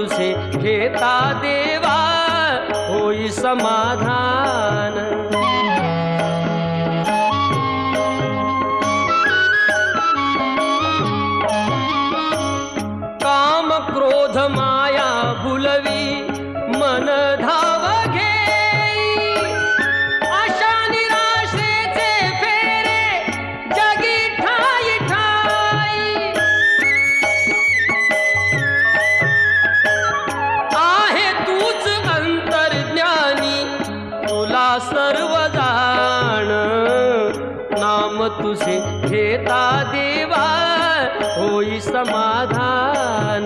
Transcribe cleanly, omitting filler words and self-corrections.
तुझे घेता देवा होई समाधान। काम क्रोध माया भुलवी मन धाव घेई, आशा निराशेचे फेरे जगी ठाई ठाई। आहे तूच अंतर्ज्ञानी तुला सर्व जाण, नाम तुझे घेता देवा होई समाधान।